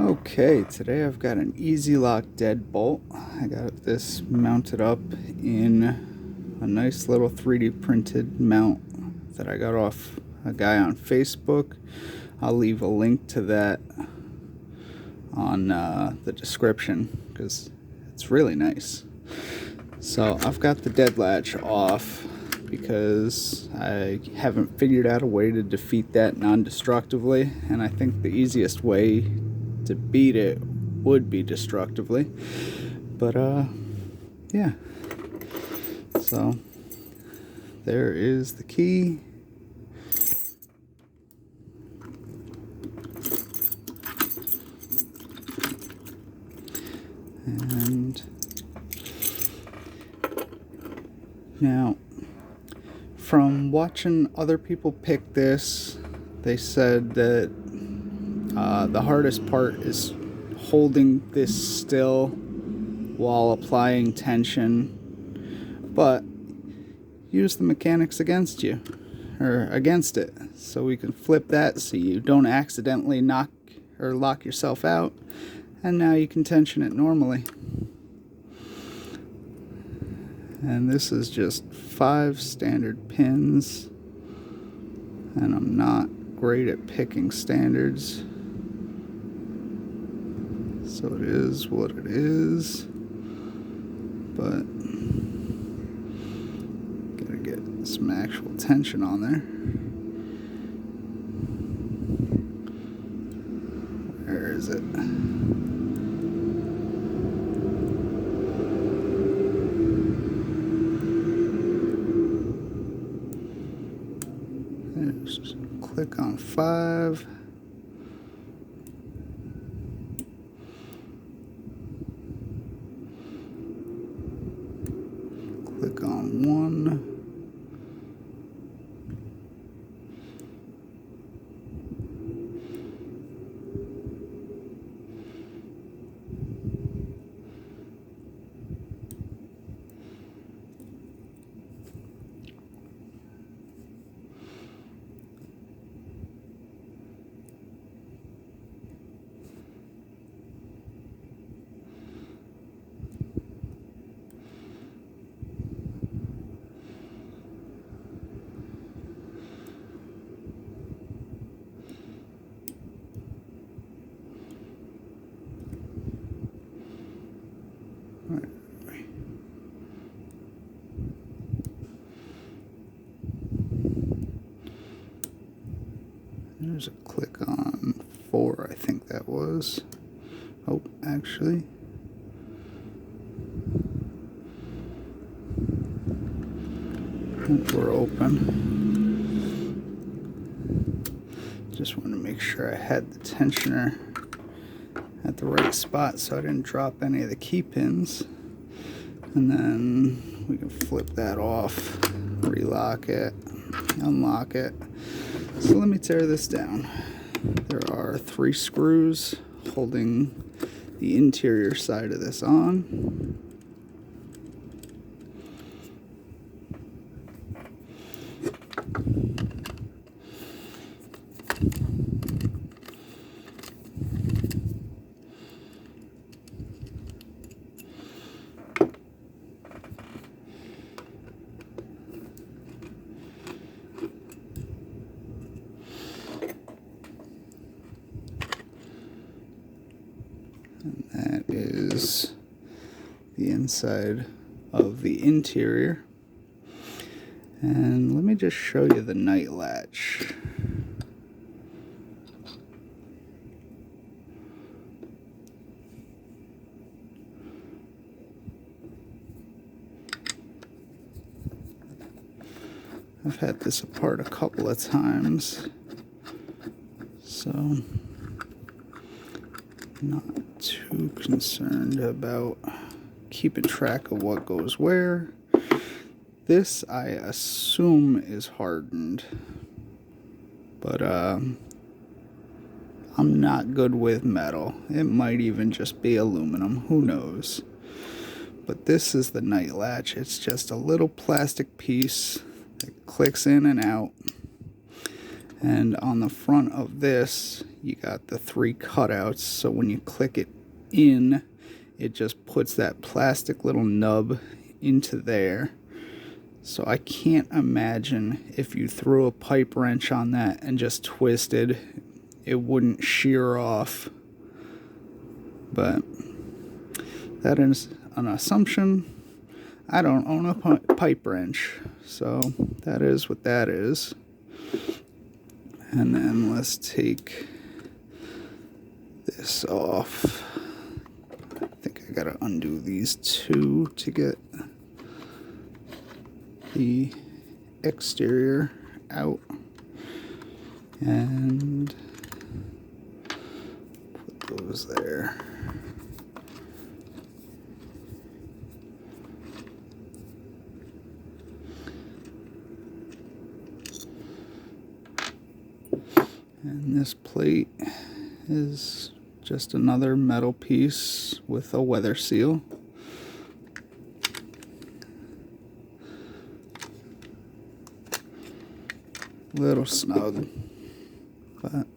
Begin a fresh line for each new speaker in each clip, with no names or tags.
Okay, today I've got an Easilock deadbolt. I got this mounted up in a nice little 3D printed mount that I got off a guy on Facebook. I'll leave a link to that on the description because it's really nice. So I've got the dead latch off because I haven't figured out a way to defeat that non-destructively, and I think the easiest way to beat it would be destructively. But yeah, so there is the key. And now, from watching other people pick this, they said that the hardest part is holding this still while applying tension, but use the mechanics against you, or against it, so we can flip that so you don't accidentally knock or lock yourself out, and now you can tension it normally. And this is just 5 standard pins, and I'm not great at picking standards, so it is what it is, but gotta get some actual tension on there. Where is it? There's, click on 5. Click on 1. There's a click on 4, I think that was. Oh, actually. We're open. Just want to make sure I had the tensioner at the right spot so I didn't drop any of the key pins. And then we can flip that off, relock it, unlock it. So let me tear this down. There are 3 screws holding the interior side of this on. And that is the inside of the interior. And let me just show you the night latch. I've had this apart a couple of times, so not too concerned about keeping track of what goes where. This, I assume, is hardened, but I'm not good with metal. It might even just be aluminum, who knows. But this is the night latch. It's just a little plastic piece that clicks in and out, And on the front of this, you got the 3 cutouts, so when you click it in, it just puts that plastic little nub into there. So I can't imagine if you threw a pipe wrench on that and just twisted, it wouldn't shear off. But that is an assumption. I don't own a pipe wrench, so that is what that is. And then let's take this off. I think I gotta undo these 2 to get the exterior out. And put those there. And this plate is just another metal piece with a weather seal. Little snug, but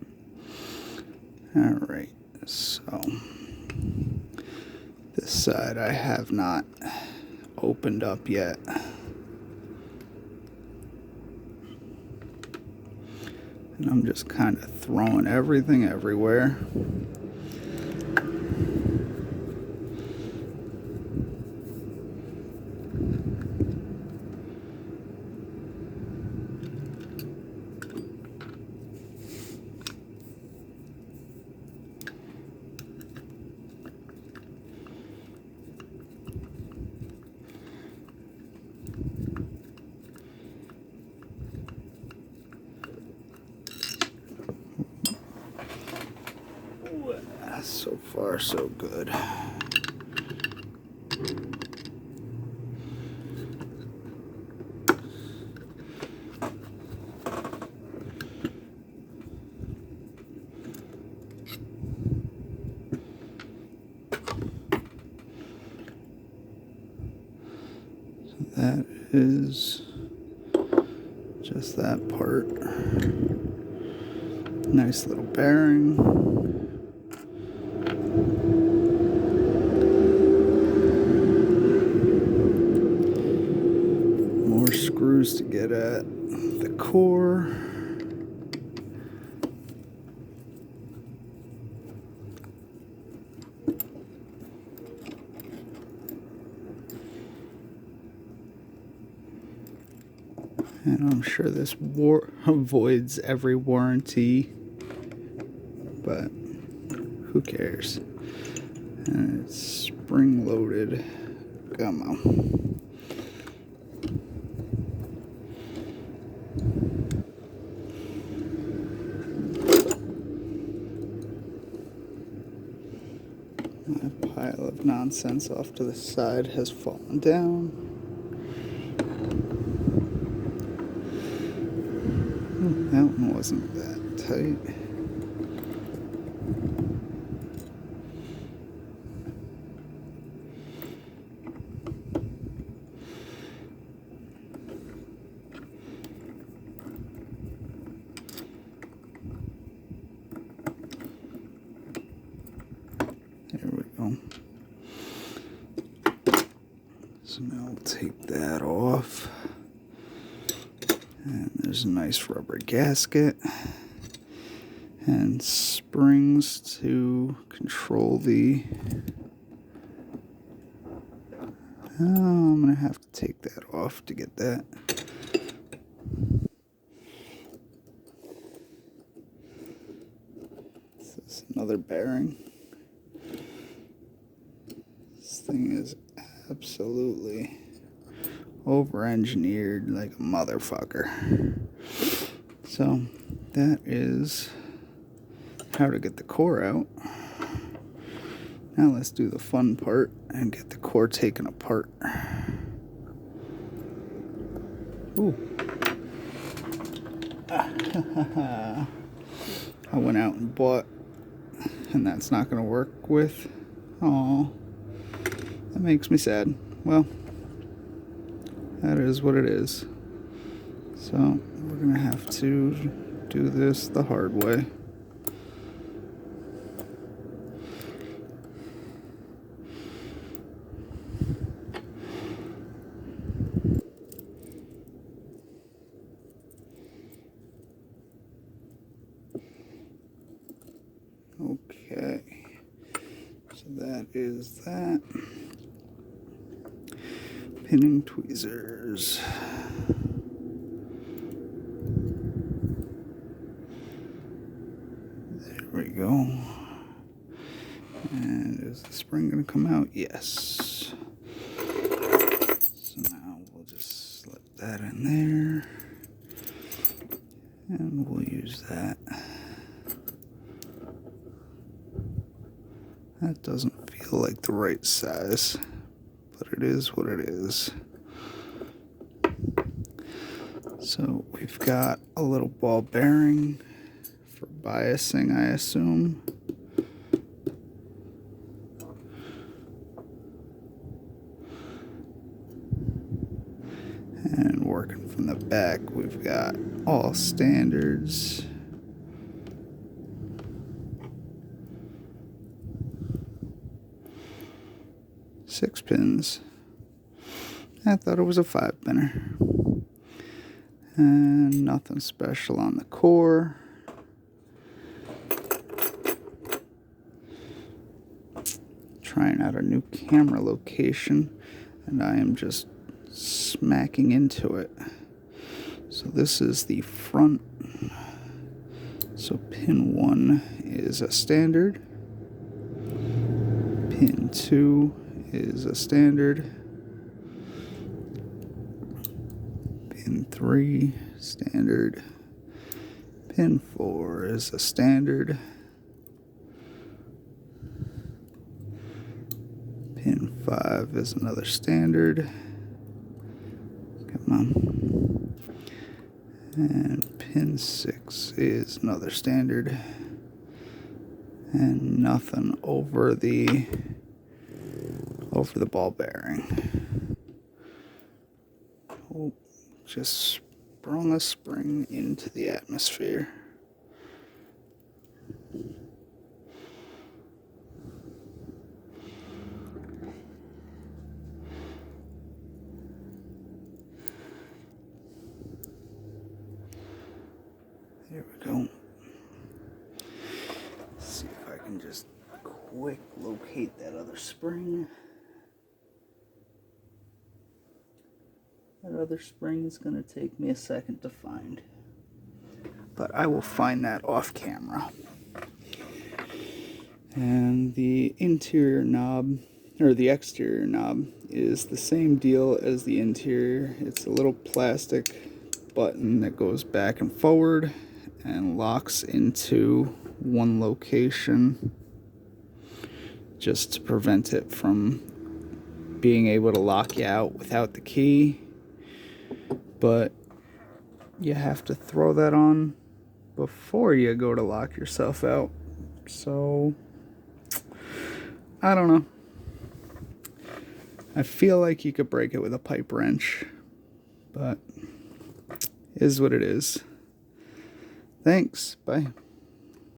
alright, so this side I have not opened up yet. And I'm just kind of throwing everything everywhere. So far, so good. So that is just that part. Nice little bearing. Screws to get at the core. And I'm sure this avoids every warranty, but who cares? And it's spring loaded gummo. My pile of nonsense off to the side has fallen down. That one wasn't that tight. There we go. So now we'll take that off. And there's a nice rubber gasket and springs to control the... Oh, I'm going to have to take that off to get that. This is another bearing. This thing is absolutely over-engineered like a motherfucker. So that is how to get the core out. Now let's do the fun part and get the core taken apart. Ooh. I went out and bought, and that's not going to work with. Oh, that makes me sad. Well, that is what it is. So we're going to have to do this the hard way. Okay, so that is that. Pinning tweezers. There we go. And is the spring going to come out? Yes. So now we'll just slip that in there. And we'll use that. That doesn't feel like the right size, but it is what it is. So we've got a little ball bearing for biasing, I assume. And working from the back, we've got all standards. Six pins. I thought it was a 5-pinner. And nothing special on the core. Trying out a new camera location, and I am just smacking into it. So this is the front. So pin 1 is a standard. Pin 2 is a standard. Pin 3, standard. Pin 4 is a standard. Pin 5 is another standard. Come on. And pin 6 is another standard. And nothing over the ball bearing. Oh, just sprung the spring into the atmosphere. There we go. Let's see if I can just quick locate that other spring. That other spring is going to take me a second to find, but I will find that off camera. And the interior knob, or the exterior knob, is the same deal as the interior. It's a little plastic button that goes back and forward and locks into one location, just to prevent it from being able to lock you out without the key. But you have to throw that on before you go to lock yourself out. So, I don't know. I feel like you could break it with a pipe wrench, but it is what it is. Thanks. Bye.